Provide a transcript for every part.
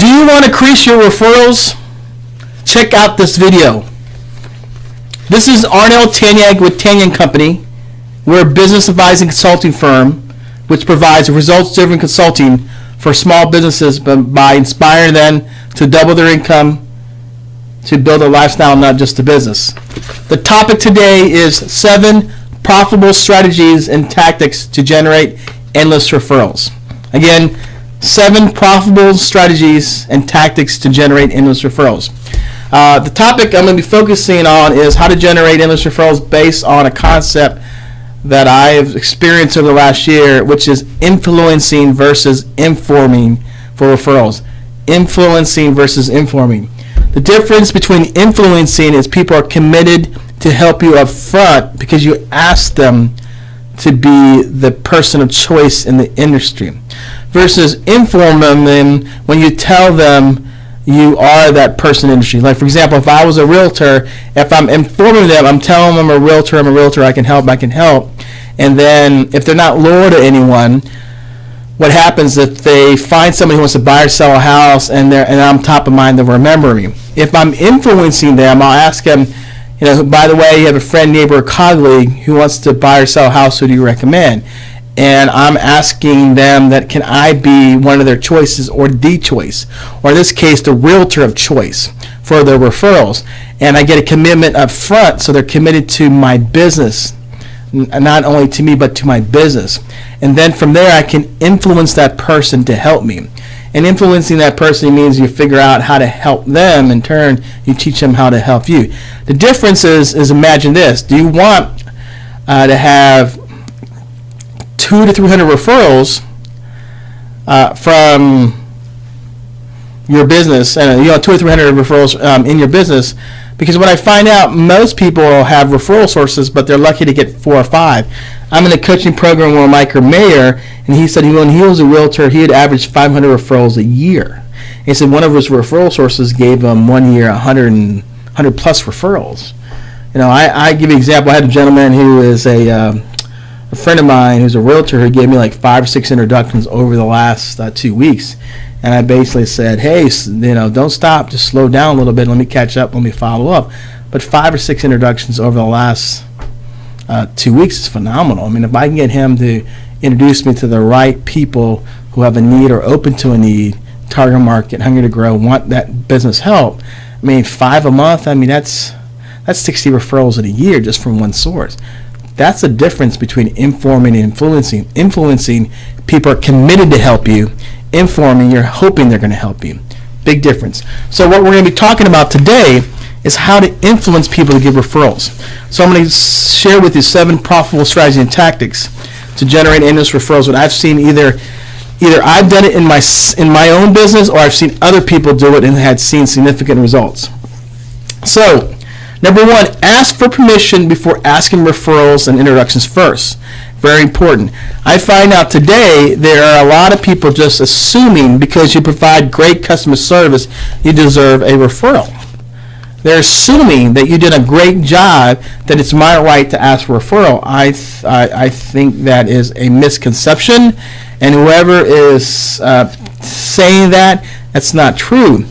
Do you want to increase your referrals? Check out this video. This is Tanyag with Tanyag Company. We're a business advising consulting firm which provides results-driven consulting for small businesses by inspiring them to double their income, to build a lifestyle, not just a business. The topic today is 7 profitable strategies and tactics to generate endless referrals. Again, 7 profitable strategies and tactics to generate endless referrals. The topic I'm going to be focusing on is how to generate endless referrals based on a concept that I've experienced over the last year, which is influencing versus informing for referrals. Influencing versus informing. The difference between influencing is people are committed to help you up front because you ask them to be the person of choice in the industry, versus informing them when you tell them you are that person in the industry. Like, for example, if I was a realtor, if I'm informing them, I'm telling them I'm a realtor, I can help. And then if they're not loyal to anyone, what happens if they find somebody who wants to buy or sell a house and I'm top of mind, they'll remember me. If I'm influencing them, I'll ask them, by the way, you have a friend, neighbor, or colleague who wants to buy or sell a house, who do you recommend? And I'm asking them that can I be one of their choices or the choice, or in this case, the realtor of choice for their referrals. And I get a commitment up front, so they're committed to my business, not only to me, but to my business. And then from there, I can influence that person to help me. And influencing that person means you figure out how to help them. In turn, you teach them how to help you. The difference is imagine this. Do you want to have 200 to 300 referrals from your business, and 200 or 300 referrals in your business? Because what I find out, most people have referral sources, but they're lucky to get 4 or 5. I'm in a coaching program with Mike Mayer, and he said when he was a realtor, he had averaged 500 referrals a year. He said one of his referral sources gave him 1 year 100 plus referrals. I give you an example. I had a gentleman who is a friend of mine who's a realtor who gave me like 5 or 6 introductions over the last 2 weeks. And I basically said, hey, don't stop, just slow down a little bit, let me catch up, let me follow up. But 5 or 6 introductions over the last 2 weeks is phenomenal. I mean, if I can get him to introduce me to the right people who have a need or open to a need, target market, hungry to grow, want that business help, 5 a month, that's 60 referrals in a year just from one source. That's the difference between informing and influencing. Influencing, people are committed to help you. Informing, you're hoping they're going to help you. Big difference. So what we're going to be talking about today is how to influence people to give referrals. So I'm going to share with you 7 profitable strategies and tactics to generate endless referrals. What I've seen, either I've done it in my own business, or I've seen other people do it and had seen significant results. So, number 1, ask for permission before asking referrals and introductions first. Very important. I find out today there are a lot of people just assuming because you provide great customer service, you deserve a referral. They're assuming that you did a great job, that it's my right to ask for a referral. I think that is a misconception, and whoever is saying that, that's not true.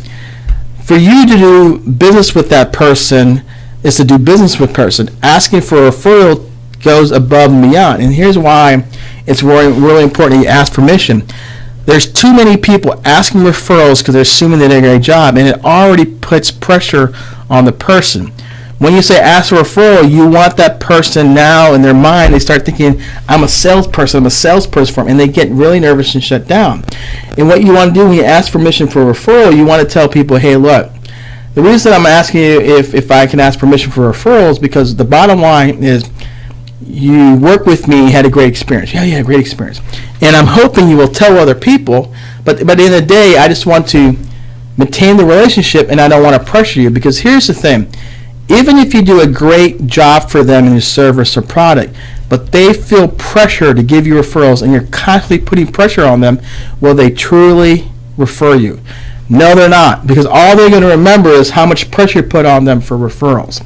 For you to do business with that person is to do business with person. Asking for a referral goes above and beyond. And here's why it's really important that you ask permission. There's too many people asking referrals because they're assuming they did a great job, and it already puts pressure on the person. When you say ask for a referral, you want that person now in their mind, they start thinking, I'm a salesperson for them, and they get really nervous and shut down. And what you want to do when you ask permission for a referral, you want to tell people, hey, look, the reason I'm asking you if I can ask permission for referrals, because the bottom line is you work with me, had a great experience. Yeah, you had a great experience. And I'm hoping you will tell other people, but at the end of the day, I just want to maintain the relationship, and I don't want to pressure you, because here's the thing. Even if you do a great job for them in your service or product, but they feel pressure to give you referrals and you're constantly putting pressure on them, will they truly refer you? No, they're not, because all they're going to remember is how much pressure you put on them for referrals.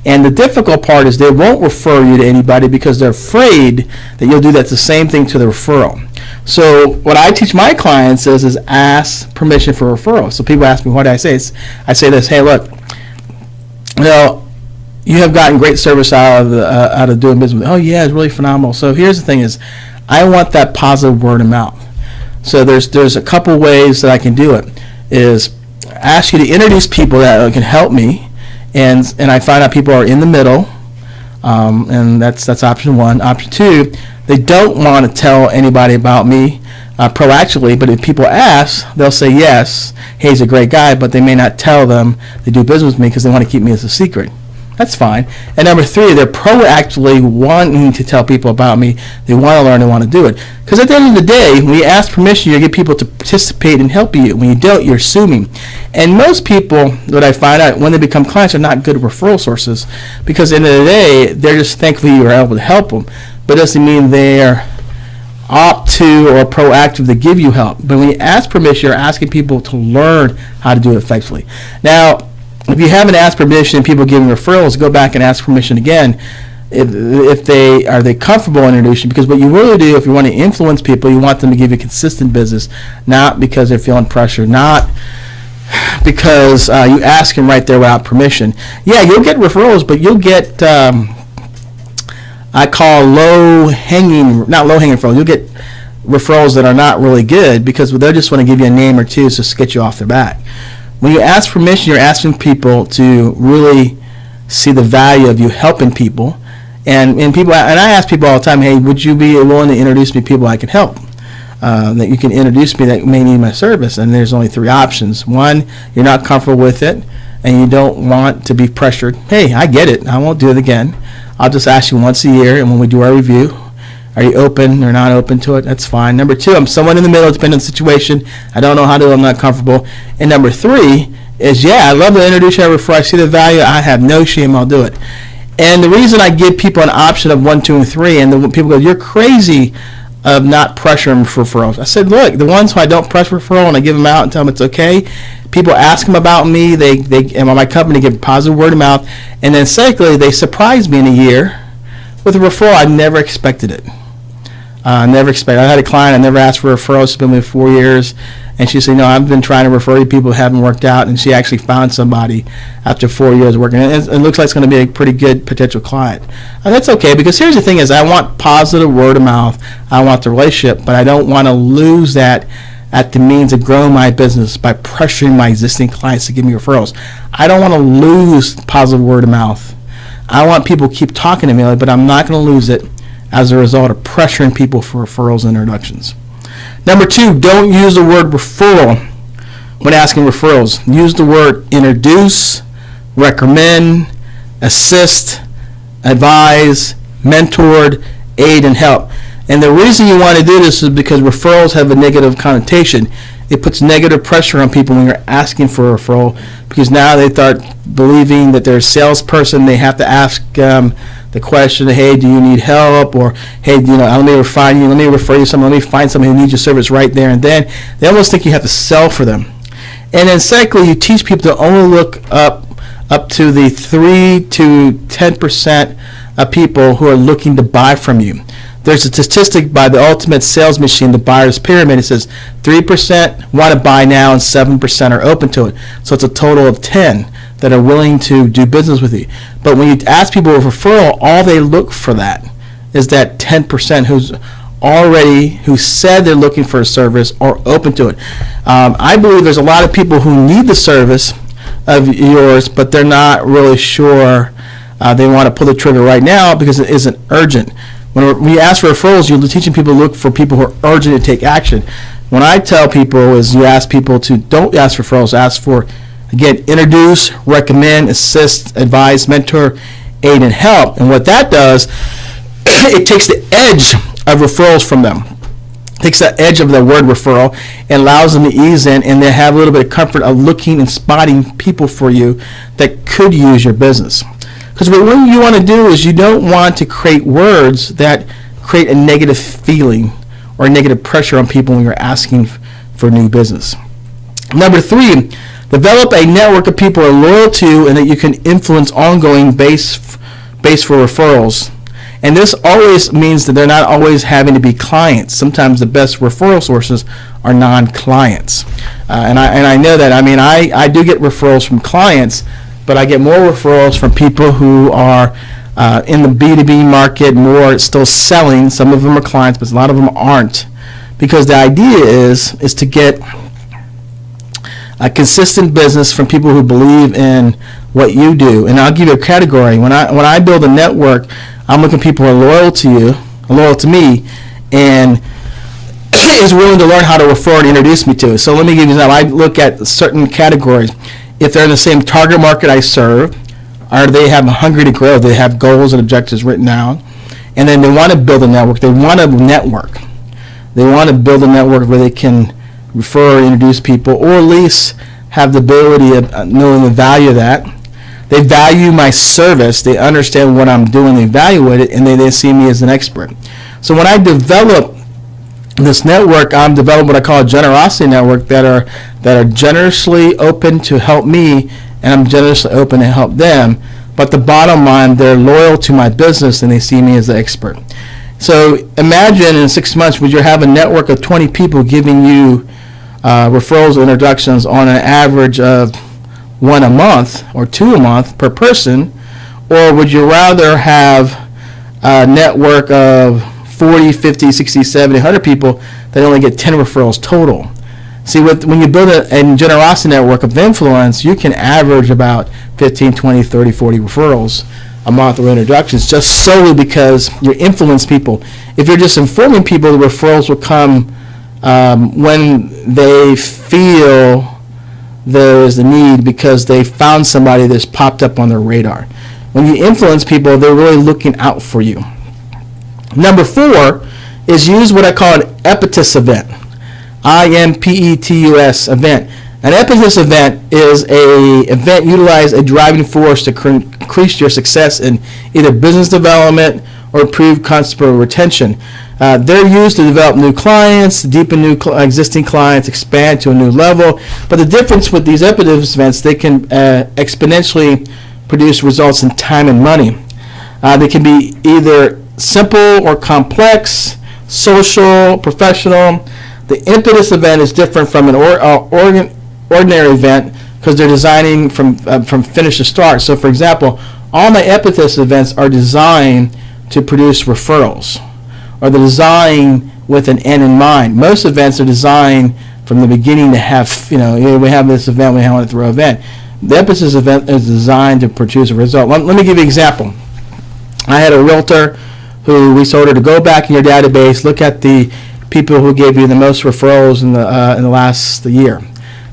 And the difficult part is they won't refer you to anybody because they're afraid that you'll do that the same thing to the referral. So what I teach my clients is ask permission for referrals. So people ask me, what do I say? I say this: hey, look, you have gotten great service out of doing business. Oh yeah, it's really phenomenal. So here's the thing: is I want that positive word of mouth. So there's a couple ways that I can do it. Is ask you to introduce people that can help me, and I find out people are in the middle, and that's option one. Option two, they don't want to tell anybody about me proactively, but if people ask, they'll say yes, hey, he's a great guy, but they may not tell them they do business with me because they want to keep me as a secret. That's fine. And number three, they're proactively wanting to tell people about me. They want to learn, they want to do it. Because at the end of the day, when you ask permission, you get people to participate and help you. When you don't, you're assuming. And most people, what I find out, when they become clients, are not good referral sources, because at the end of the day, they're just thankful you were able to help them. But it doesn't mean they're opt to or proactive to give you help. But when you ask permission, you're asking people to learn how to do it effectively. Now, if you haven't asked permission and people giving referrals, go back and ask permission again. If they comfortable in introducing, because what you really do if you want to influence people, you want them to give you consistent business, not because they're feeling pressure, not because you ask them right there without permission. Yeah, you'll get referrals, but you'll get I call not low-hanging referrals. You'll get referrals that are not really good because they just want to give you a name or two just to get you off their back. When you ask permission, you're asking people to really see the value of you helping people. And I ask people all the time, hey, would you be willing to introduce me to people I can help? That you can introduce me that may need my service. And there's only three options. One, you're not comfortable with it and you don't want to be pressured. Hey, I get it. I won't do it again. I'll just ask you once a year, and when we do our review, are you open or not open to it? That's fine. Number two, I'm someone in the middle, depending on the situation. I don't know how to do it. I'm not comfortable. And number three is, I love to introduce you before I see the value. I have no shame. I'll do it. And the reason I give people an option of 1, 2, and 3, and people go, you're crazy of not pressuring for referrals. I said, look, the ones who I don't pressure referral and I give them out and tell them it's okay, people ask them about me, they and my company give positive word of mouth, and then secondly, they surprise me in a year with a referral. I never expected it. I had a client, I never asked for referrals. She's been with me 4 years, and she said, I've been trying to refer you people who haven't worked out, and she actually found somebody after 4 years working, and it looks like it's going to be a pretty good potential client. And that's okay, because here's the thing is, I want positive word of mouth. I want the relationship, but I don't want to lose that at the means of growing my business by pressuring my existing clients to give me referrals. I don't want to lose positive word of mouth. I want people to keep talking to me, but I'm not going to lose it as a result of pressuring people for referrals and introductions. Number two, don't use the word referral when asking referrals. Use the word introduce, recommend, assist, advise, mentored, aid, and help. And the reason you want to do this is because referrals have a negative connotation. It puts negative pressure on people when you're asking for a referral, because now they start believing that they're a salesperson. They have to ask the question, hey, do you need help? Or, hey, let me refer you someone, let me find someone who needs your service right there and then. They almost think you have to sell for them. And then secondly, you teach people to only look up to the 3 to 10% of people who are looking to buy from you. There's a statistic by the Ultimate Sales Machine, the Buyer's Pyramid. It says 3% want to buy now and 7% are open to it. So it's a total of 10 that are willing to do business with you. But when you ask people a referral, all they look for that is that 10% who said they're looking for a service or open to it. I believe there's a lot of people who need the service of yours, but they're not really sure they want to pull the trigger right now because it isn't urgent. When you ask for referrals, you're teaching people to look for people who are urgent to take action. When I tell people is you ask people to don't ask for referrals, ask for, again, introduce, recommend, assist, advise, mentor, aid, and help. And what that does, it takes the edge of referrals from them. It takes the edge of the word referral and allows them to ease in, and they have a little bit of comfort of looking and spotting people for you that could use your business. Because what you want to do is you don't want to create words that create a negative feeling or negative pressure on people when you're asking for new business. Number 3, develop a network of people who are loyal to and that you can influence ongoing base for referrals. And this always means that they're not always having to be clients. Sometimes the best referral sources are non-clients. And I know that. I mean, I do get referrals from clients, but I get more referrals from people who are in the B2B market, more still selling. Some of them are clients, but a lot of them aren't. Because the idea is to get a consistent business from people who believe in what you do. And I'll give you a category. When I build a network, I'm looking at people who are loyal to you, loyal to me, and is willing to learn how to refer and introduce me to. So let me give you that. I look at certain categories. If they're in the same target market I serve, or they have a hungry to grow, they have goals and objectives written down, and then they want to build a network. They want to network. They want to build a network where they can refer or introduce people, or at least have the ability of knowing the value of that. They value my service. They understand what I'm doing. They evaluate it, and they see me as an expert. So when I develop this network, I'm developing what I call a generosity network that are generously open to help me, and I'm generously open to help them. But the bottom line, they're loyal to my business, and they see me as an expert. So imagine in 6 months, would you have a network of 20 people giving you referrals or introductions on an average of 1 a month or 2 a month per person, or would you rather have a network of 40, 50, 60, 70, 100 people that only get 10 referrals total? See, when you build a generosity network of influence, you can average about 15, 20, 30, 40 referrals a month or introductions, just solely because you influence people. If you're just informing people, the referrals will come when they feel there is a need, because they found somebody that's popped up on their radar. When you influence people, they're really looking out for you. Number 4 is use what I call an impetus event. IMPETUS event. An impetus event is a event utilize a driving force to increase your success in either business development or improve customer retention. They're used to develop new clients, deepen existing clients, expand to a new level. But the difference with these impetus events, they can exponentially produce results in time and money. They can be either simple or complex, social, professional. The impetus event is different from an ordinary event because they're designing from finish to start. So, for example, all my impetus events are designed to produce referrals, or they're designed with an end in mind. Most events are designed from the beginning to have, we have this event, we want to throw an event. The impetus event is designed to produce a result. Let me give you an example. I had a realtor who we told her to go back in your database, look at the people who gave you the most referrals in the last year.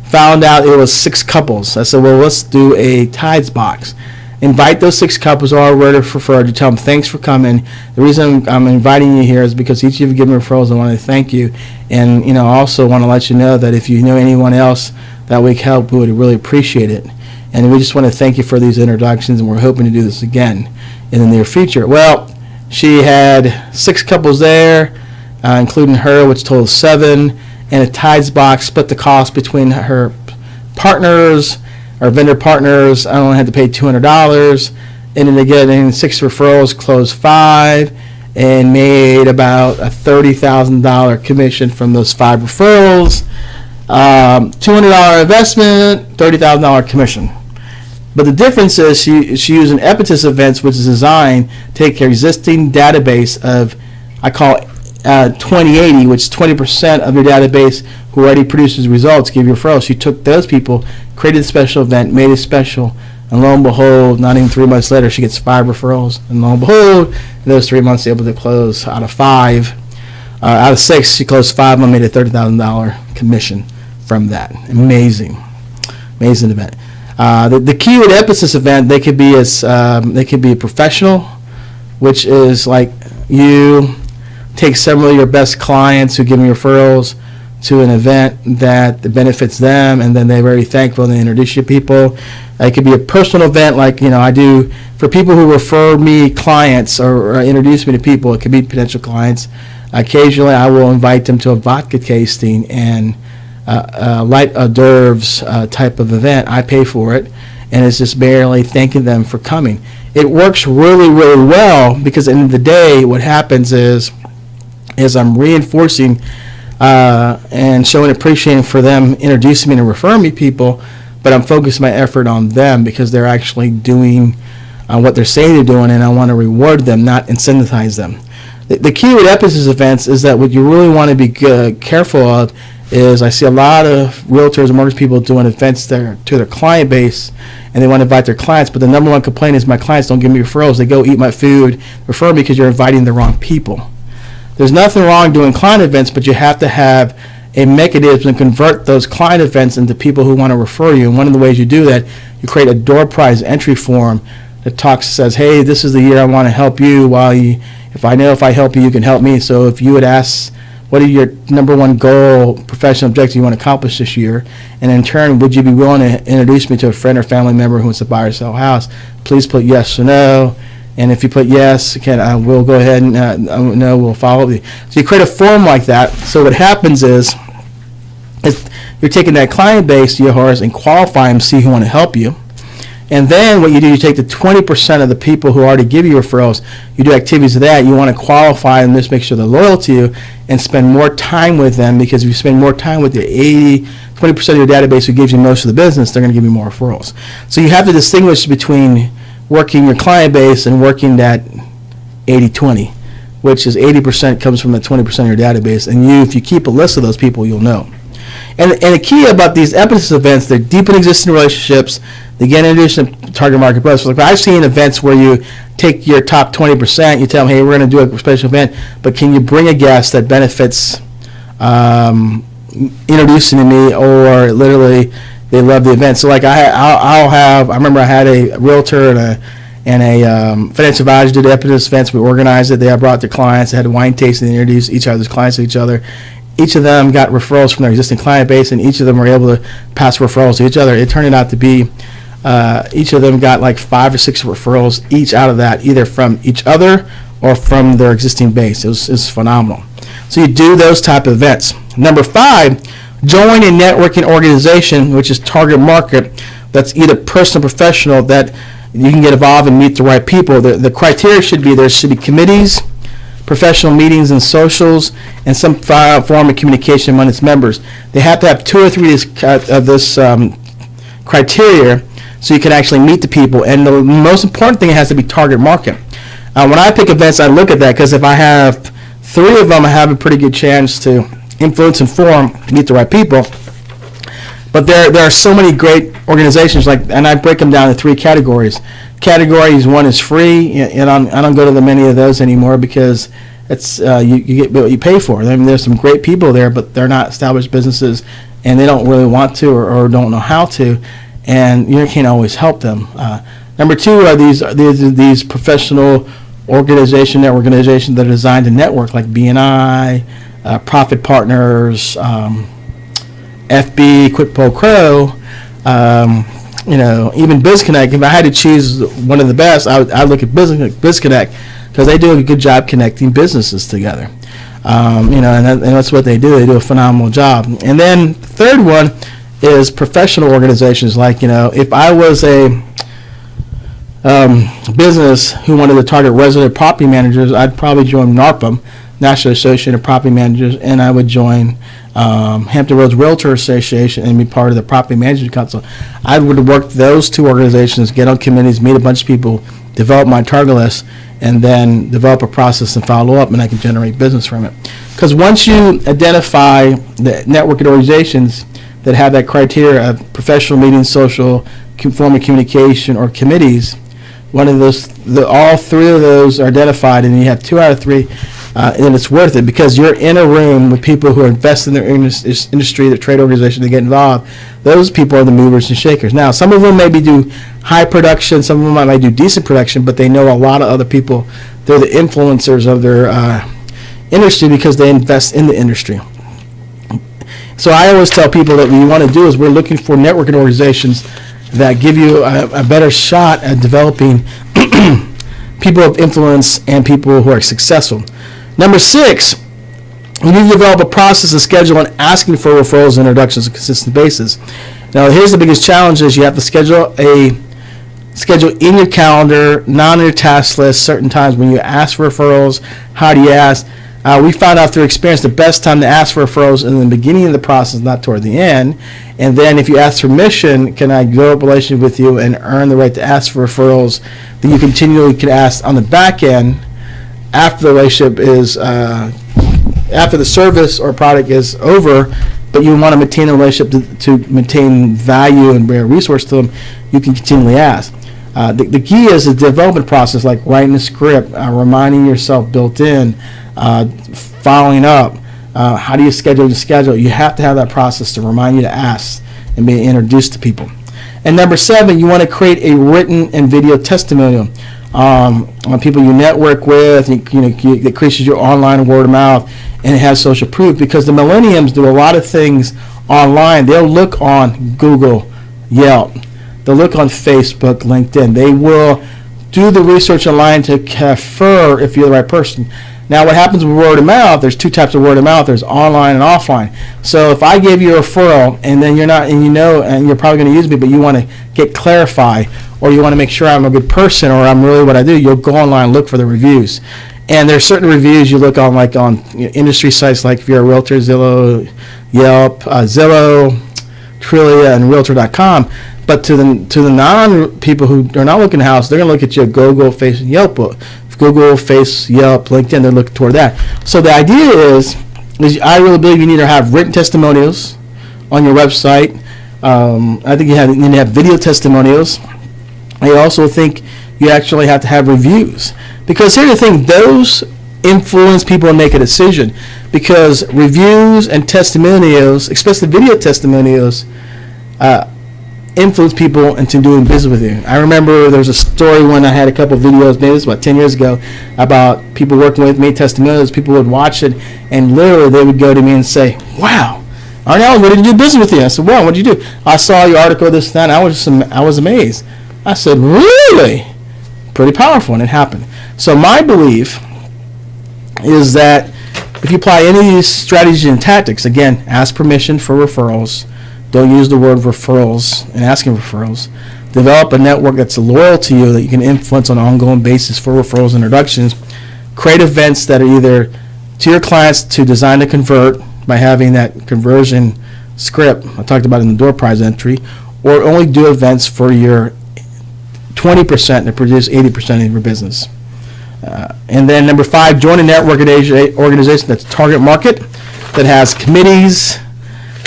Found out it was 6 couples. I said, well, let's do a tides box. Invite those 6 couples already referred to, tell them thanks for coming. The reason I'm inviting you here is because each of you have given referrals. I want to thank you, and I also want to let you know that if you know anyone else that we can help, we would really appreciate it. And we just want to thank you for these introductions, and we're hoping to do this again in the near future. Well, she had 6 couples there, including her, which totaled 7, and a tides box split the cost between her partners, our vendor partners. I only had to pay $200, and then they get in 6 referrals, closed 5, and made about a $30,000 commission from those 5 referrals. $200 investment, $30,000 commission. But the difference is she used an impetus events, which is designed to take your existing database of, I call it 2080, which is 20% of your database who already produces results, give you referrals. She took those people, created a special event, made it special, and lo and behold, not even 3 months later, she gets 5 referrals. And lo and behold, in those 3 months, able to close out of 5. Out of 6, she closed 5 and made a $30,000 commission from that. Amazing event. The key with emphasis event, they could be a professional, which is like you take several of your best clients who give me referrals to an event that benefits them, and then they're very thankful and they introduce you to people. It could be a personal event like I do for people who refer me clients or introduce me to people. It could be potential clients. Occasionally I will invite them to a vodka tasting and light hors d'oeuvres type of event. I pay for it, and it's just barely thanking them for coming. it works really, really well, because at the end of the day, what happens is I'm reinforcing and showing appreciation for them introducing me and referring me people, but I'm focusing my effort on them because they're actually doing what they're saying they're doing, and I want to reward them, not incentivize them. The key with emphasis events is that what you really want to be careful of is, I see a lot of realtors and mortgage people doing events to their client base, and they want to invite their clients, but the number one complaint is, my clients don't give me referrals. They go eat my food, refer me, because you're inviting the wrong people. There's nothing wrong doing client events, but you have to have a mechanism to convert those client events into people who want to refer you. And one of the ways you do that, you create a door prize entry form that says, hey, this is the year I want to help you. If I help you, you can help me. So if you would ask, what are your number one goal, professional objective you want to accomplish this year? And in turn, would you be willing to introduce me to a friend or family member who wants to buy or sell a house? Please put yes or no. And if you put yes, we'll go ahead and no, we'll follow you. So you create a form like that. So what happens is you're taking that client base, yours, and qualify them, see who want to help you. And then what you do, you take the 20% of the people who already give you referrals, you do activities of that, you want to qualify them, just make sure they're loyal to you, and spend more time with them, because if you spend more time with your 20% of your database who gives you most of the business, they're going to give you more referrals. So you have to distinguish between working your client base and working that 80-20, which is 80% comes from the 20% of your database, and if you keep a list of those people, you'll know. And the key about these emphasis events, they deepen existing relationships, they get introduced to target market buzz. So, like, I've seen events where you take your top 20%, you tell them, hey, we're going to do a special event, but can you bring a guest that benefits introducing to me, or literally they love the event. So, like, I remember I had a realtor and a financial advisor did the emphasis events. We organized it. They brought their clients. They had a wine tasting. They introduced each other's clients to each other. Each of them got referrals from their existing client base, and each of them were able to pass referrals to each other. It turned out to be each of them got like 5 or 6 referrals each out of that, either from each other or from their existing base. It was phenomenal. So you do those type of events. Number 5, join a networking organization, which is target market, that's either personal or professional, that you can get involved and meet the right people. The criteria should be, there should be committees, professional meetings and socials, and some form of communication among its members. They have to have 2 or 3 of this criteria, so you can actually meet the people. And the most important thing, it has to be target market. When I pick events, I look at that, because if I have 3 of them, I have a pretty good chance to influence and form to meet the right people. But there are so many great organizations, and I break them down into 3 categories. Categories 1 is free, and I don't go to many of those anymore, because it's you get what you pay for. I mean, there's some great people there, but they're not established businesses, and they don't really want to or don't know how to, and you can't always help them. Number 2 are these professional organizations that are designed to network, like BNI, Profit Partners, FB, Quid Pro Quo, even BizConnect. If I had to choose one of the best, I look at BizConnect, because they do a good job connecting businesses together. And that's what they do. They do a phenomenal job. And then the third one is professional organizations. Like, if I was a business who wanted to target resident property managers, I'd probably join NARPM, National Association of Property Managers, and I would join Hampton Roads Realtor Association and be part of the Property Management Council. I would work those 2 organizations, get on committees, meet a bunch of people, develop my target list, and then develop a process and follow up, and I can generate business from it. Because once you identify the networking organizations that have that criteria of professional meetings, social, form of communication, or committees, one of those, all 3 of those are identified, and you have 2 out of 3, and it's worth it, because you're in a room with people who are invested in their industry, their trade organization, they get involved. Those people are the movers and shakers. Now, some of them maybe do high production, some of them might do decent production, but they know a lot of other people. They're the influencers of their industry, because they invest in the industry. So I always tell people that what we want to do is we're looking for networking organizations that give you a better shot at developing people of influence and people who are successful. Number 6, you need to develop a process and schedule on asking for referrals and introductions on a consistent basis. Now, here's the biggest challenge: is you have to schedule a schedule in your calendar, not on your task list, certain times when you ask for referrals. How do you ask? We found out through experience the best time to ask for referrals is in the beginning of the process, not toward the end. And then if you ask permission, can I build a relationship with you and earn the right to ask for referrals, then you continually can ask on the back end after the relationship is, after the service or product is over, but you want to maintain a relationship to maintain value and bear resource to them, you can continually ask. The key is the development process, like writing a script, reminding yourself built in, following up. How do you schedule your schedule? You have to have that process to remind you to ask and be introduced to people. And number 7, you want to create a written and video testimonial on people you network with. It increases your online word of mouth, and it has social proof, because the millennials do a lot of things online. They'll look on Google, Yelp. They'll look on Facebook, LinkedIn. They will do the research online to refer if you're the right person. Now, what happens with word of mouth, there's 2 types of word of mouth. There's online and offline. So if I gave you a referral and then you're not, and you're probably going to use me, but you want to get clarified, or you want to make sure I'm a good person or I'm really what I do, you'll go online and look for the reviews. And there's certain reviews you look on, like on industry sites, like if you're a realtor, Zillow, Yelp, Zillow, Trillia, and Realtor.com. But to the non people who are not looking at house, they're going to look at your Google, Face, Yelp, Google, Face, Yelp, LinkedIn. They're looking toward that. So the idea is I really believe you need to have written testimonials on your website. I think you need to have video testimonials. I also think you actually have to have reviews, because here's the thing: those influence people and make a decision. Because reviews and testimonials, especially video testimonials, influence people into doing business with you. I remember there was a story when I had a couple of videos, maybe it was about 10 years ago, about people working with me, testimonials. People would watch it, and literally they would go to me and say, "Wow, Arnell, I'm ready to do business with you." I said, "Well, what did you do?" "I saw your article, this, that," and I was amazed. I said, "Really?" Pretty powerful, and it happened. So my belief is that if you apply any of these strategies and tactics, again, ask permission for referrals. Don't use the word referrals and asking referrals. Develop a network that's loyal to you that you can influence on an ongoing basis for referrals and introductions. Create events that are either to your clients to design to convert by having that conversion script I talked about in the door prize entry, or only do events for your 20% to produce 80% of your business. And then number 5, join a network organization that's target market, that has committees,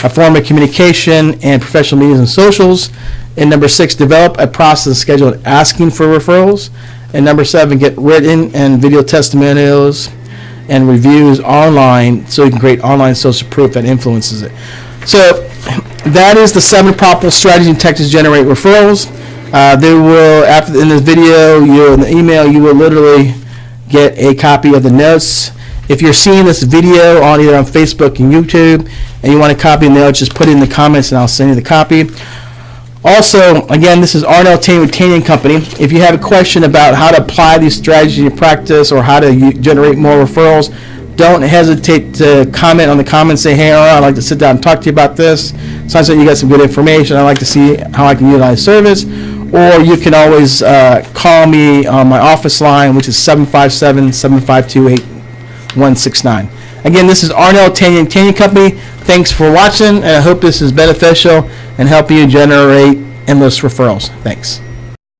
a form of communication, and professional meetings and socials. And number 6, develop a process scheduled asking for referrals. And number 7, get written and video testimonials and reviews online so you can create online social proof that influences it. So that is the 7 proper strategies and tactics to generate referrals. They will, in this video, in the email, you will literally get a copy of the notes. If you're seeing this video on either on Facebook and YouTube and you want a copy of the notes, just put it in the comments and I'll send you the copy. Also, again, this is Arnell Tanyag with Tanyag Company. If you have a question about how to apply these strategies in your practice or how to generate more referrals, don't hesitate to comment on the comments. Say, "Hey, Arnell, I'd like to sit down and talk to you about this. Sounds like you got some good information. I'd like to see how I can utilize service." Or you can always call me on my office line, which is 757-752-8169. Again, this is Arnell Tanyag, Tanyag Company. Thanks for watching, and I hope this is beneficial and help you generate endless referrals. Thanks.